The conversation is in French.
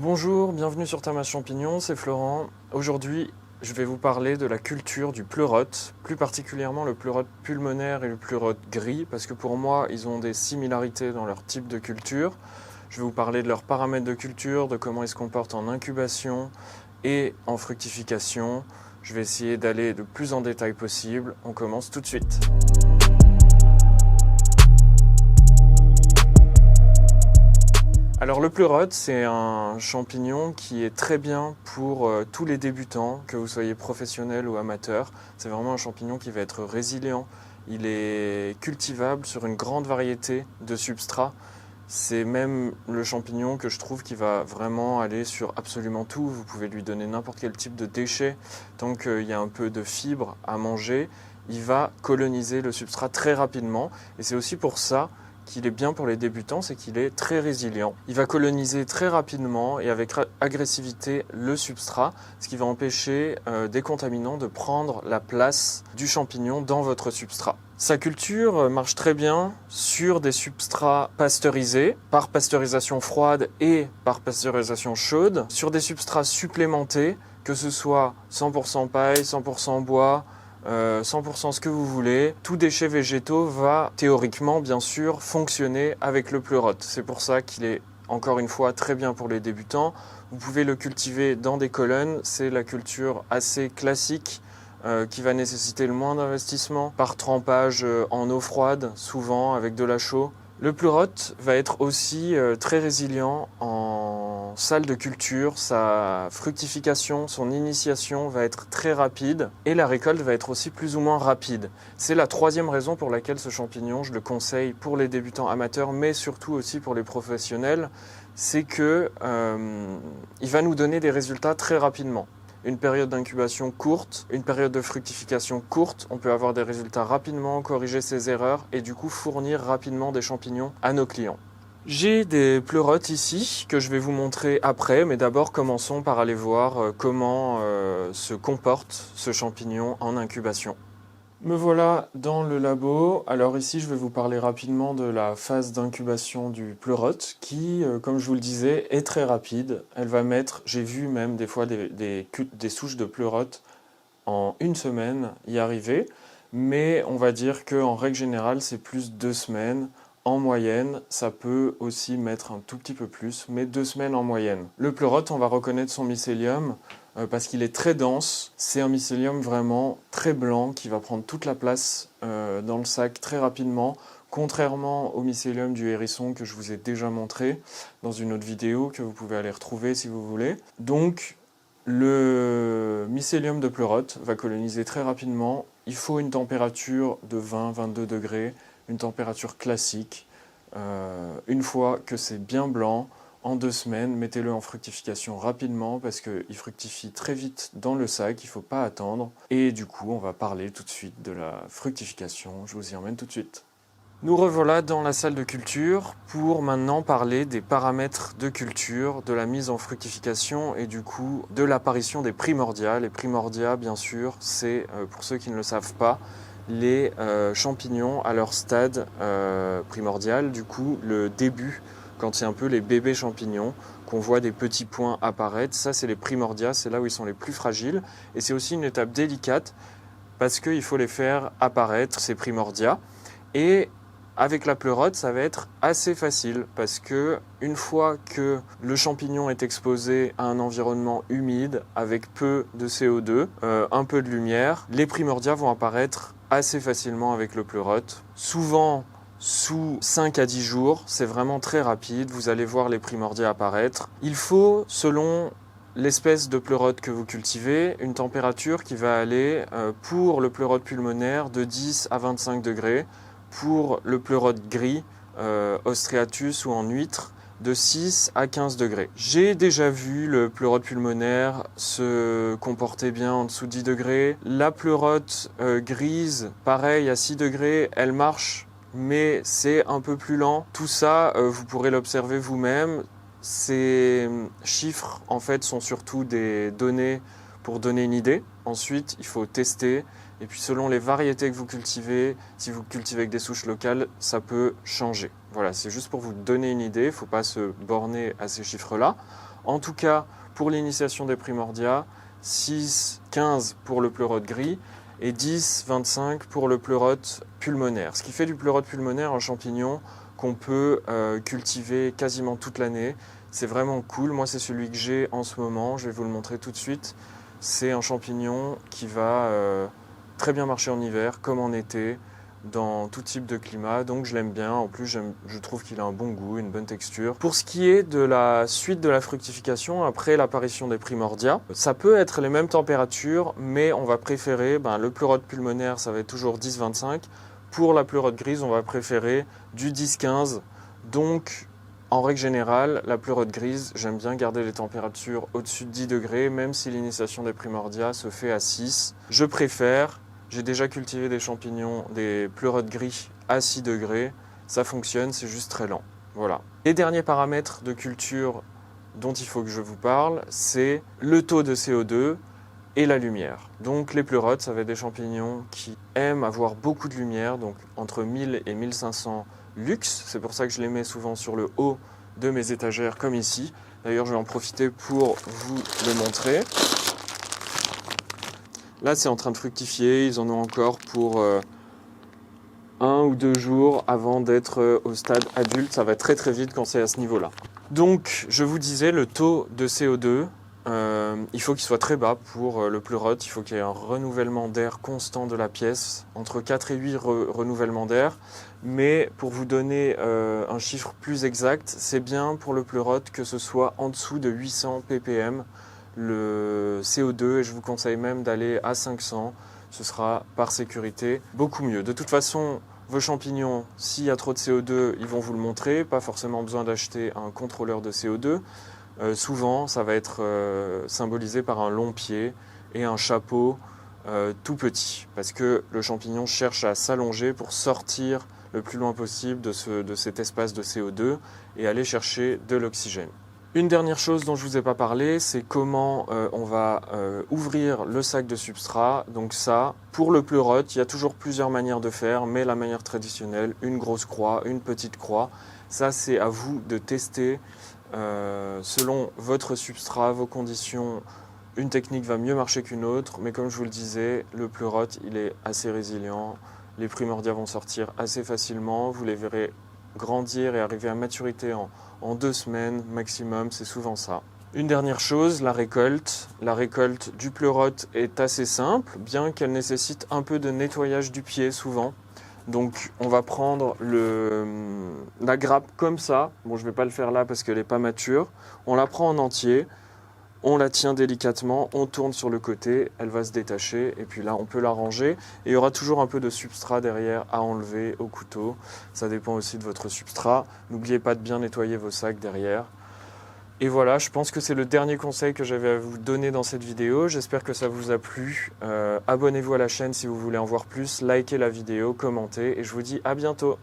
Bonjour, bienvenue sur Tamache Champignon, c'est Florent. Aujourd'hui, je vais vous parler de la culture du pleurote, plus particulièrement le pleurote pulmonaire et le pleurote gris, parce que pour moi, ils ont des similarités dans leur type de culture. Je vais vous parler de leurs paramètres de culture, de comment ils se comportent en incubation et en fructification. Je vais essayer d'aller le plus en détail possible. On commence tout de suite. Alors le pleurote, c'est un champignon qui est très bien pour tous les débutants, que vous soyez professionnel ou amateur. C'est vraiment un champignon qui va être résilient. Il est cultivable sur une grande variété de substrats. C'est même le champignon que je trouve qui va vraiment aller sur absolument tout. Vous pouvez lui donner n'importe quel type de déchet. Tant qu'il y a un peu de fibres à manger, il va coloniser le substrat très rapidement. Et c'est aussi pour ça qu'il est bien pour les débutants, c'est qu'il est très résilient. Il va coloniser très rapidement et avec agressivité le substrat, ce qui va empêcher des contaminants de prendre la place du champignon dans votre substrat. Sa culture marche très bien sur des substrats pasteurisés, par pasteurisation froide et par pasteurisation chaude, sur des substrats supplémentés, que ce soit 100% paille, 100% bois, 100% ce que vous voulez. Tout déchet végétaux va théoriquement bien sûr fonctionner avec le pleurote. C'est pour ça qu'il est encore une fois très bien pour les débutants. Vous pouvez le cultiver dans des colonnes, c'est la culture assez classique qui va nécessiter le moins d'investissement par trempage en eau froide, souvent avec de la chaux. Le pleurote va être aussi très résilient en salle de culture, sa fructification, son initiation va être très rapide et la récolte va être aussi plus ou moins rapide. C'est la troisième raison pour laquelle ce champignon, je le conseille pour les débutants amateurs, mais surtout aussi pour les professionnels, c'est que il va nous donner des résultats très rapidement. Une période d'incubation courte, une période de fructification courte, on peut avoir des résultats rapidement, corriger ses erreurs et du coup fournir rapidement des champignons à nos clients. J'ai des pleurotes ici que je vais vous montrer après, mais d'abord commençons par aller voir comment se comporte ce champignon en incubation. Me voilà dans le labo. Alors ici, je vais vous parler rapidement de la phase d'incubation du pleurote qui, comme je vous le disais, est très rapide. Elle va mettre, j'ai vu même des fois des souches de pleurote en une semaine y arriver, mais on va dire qu'en règle générale, c'est plus 2 semaines. En moyenne, ça peut aussi mettre un tout petit peu plus, mais 2 semaines en moyenne. Le pleurote, on va reconnaître son mycélium parce qu'il est très dense. C'est un mycélium vraiment très blanc qui va prendre toute la place dans le sac très rapidement, contrairement au mycélium du hérisson que je vous ai déjà montré dans une autre vidéo que vous pouvez aller retrouver si vous voulez. Donc, le mycélium de pleurote va coloniser très rapidement. Il faut une température de 20-22 degrés, une température classique. Une fois que c'est bien blanc, en 2 semaines, mettez-le en fructification rapidement parce qu'il fructifie très vite dans le sac, il ne faut pas attendre. Et du coup, on va parler tout de suite de la fructification. Je vous y emmène tout de suite. Nous revoilà dans la salle de culture pour maintenant parler des paramètres de culture, de la mise en fructification et du coup de l'apparition des primordia. Les primordia, bien sûr, c'est, pour ceux qui ne le savent pas, les champignons à leur stade primordial, du coup le début, quand c'est un peu les bébés champignons, qu'on voit des petits points apparaître, ça c'est les primordia, c'est là où ils sont les plus fragiles. Et c'est aussi une étape délicate parce qu'il faut les faire apparaître, ces primordia. Et avec la pleurote, ça va être assez facile parce que une fois que le champignon est exposé à un environnement humide avec peu de CO2, un peu de lumière, les primordia vont apparaître assez facilement avec le pleurote. Souvent sous 5 à 10 jours, c'est vraiment très rapide, vous allez voir les primordia apparaître. Il faut, selon l'espèce de pleurote que vous cultivez, une température qui va aller pour le pleurote pulmonaire de 10 à 25 degrés, pour le pleurote gris, Ostreatus ou en huître, de 6 à 15 degrés. J'ai déjà vu le pleurote pulmonaire se comporter bien en dessous de 10 degrés. La pleurote grise, pareil, à 6 degrés, elle marche, mais c'est un peu plus lent. Tout ça, vous pourrez l'observer vous-même. Ces chiffres, en fait, sont surtout des données pour donner une idée. Ensuite, il faut tester. Et puis selon les variétés que vous cultivez, si vous cultivez avec des souches locales, ça peut changer. Voilà, c'est juste pour vous donner une idée, il ne faut pas se borner à ces chiffres-là. En tout cas, pour l'initiation des primordia, 6, 15 pour le pleurote gris et 10, 25 pour le pleurote pulmonaire. Ce qui fait du pleurote pulmonaire un champignon qu'on peut cultiver quasiment toute l'année. C'est vraiment cool. Moi, c'est celui que j'ai en ce moment. Je vais vous le montrer tout de suite. C'est un champignon qui va très bien marcher en hiver comme en été, dans tout type de climat, donc je l'aime bien. En plus, je trouve qu'il a un bon goût, une bonne texture. Pour ce qui est de la suite de la fructification, après l'apparition des primordia, ça peut être les mêmes températures, mais on va préférer, le pleurote pulmonaire, ça va être toujours 10-25. Pour la pleurote grise, on va préférer du 10-15. Donc, en règle générale, la pleurote grise, j'aime bien garder les températures au-dessus de 10 degrés, même si l'initiation des primordia se fait à 6. Je préfère. J'ai déjà cultivé des champignons, des pleurotes gris à 6 degrés. Ça fonctionne, c'est juste très lent. Voilà. Les derniers paramètres de culture dont il faut que je vous parle, c'est le taux de CO2 et la lumière. Donc les pleurotes, ça va être des champignons qui aiment avoir beaucoup de lumière, donc entre 1000 et 1500 lux. C'est pour ça que je les mets souvent sur le haut de mes étagères comme ici. D'ailleurs, je vais en profiter pour vous le montrer. Là, c'est en train de fructifier, ils en ont encore pour 1 ou 2 jours avant d'être au stade adulte. Ça va très très vite quand c'est à ce niveau-là. Donc, je vous disais, le taux de CO2, il faut qu'il soit très bas pour le pleurote. Il faut qu'il y ait un renouvellement d'air constant de la pièce, entre 4 et 8 renouvellements d'air. Mais pour vous donner un chiffre plus exact, c'est bien pour le pleurote que ce soit en dessous de 800 ppm. Le CO2 et je vous conseille même d'aller à 500, ce sera par sécurité beaucoup mieux. De toute façon, vos champignons, s'il y a trop de CO2, ils vont vous le montrer, pas forcément besoin d'acheter un contrôleur de CO2. Souvent, ça va être symbolisé par un long pied et un chapeau tout petit, parce que le champignon cherche à s'allonger pour sortir le plus loin possible de cet espace de CO2 et aller chercher de l'oxygène. Une dernière chose dont je ne vous ai pas parlé, c'est comment on va ouvrir le sac de substrat. Donc ça, pour le pleurote, il y a toujours plusieurs manières de faire, mais la manière traditionnelle, une grosse croix, une petite croix. Ça, c'est à vous de tester selon votre substrat, vos conditions. Une technique va mieux marcher qu'une autre, mais comme je vous le disais, le pleurote, il est assez résilient. Les primordia vont sortir assez facilement, vous les verrez grandir et arriver à maturité en 2 semaines maximum, c'est souvent ça. Une dernière chose, la récolte. La récolte du pleurote est assez simple, bien qu'elle nécessite un peu de nettoyage du pied souvent. Donc on va prendre la grappe comme ça. Bon, je ne vais pas le faire là parce qu'elle n'est pas mature. On la prend en entier. On la tient délicatement, on tourne sur le côté, elle va se détacher et puis là on peut la ranger. Et il y aura toujours un peu de substrat derrière à enlever au couteau. Ça dépend aussi de votre substrat. N'oubliez pas de bien nettoyer vos sacs derrière. Et voilà, je pense que c'est le dernier conseil que j'avais à vous donner dans cette vidéo. J'espère que ça vous a plu. Abonnez-vous à la chaîne si vous voulez en voir plus. Likez la vidéo, commentez et je vous dis à bientôt.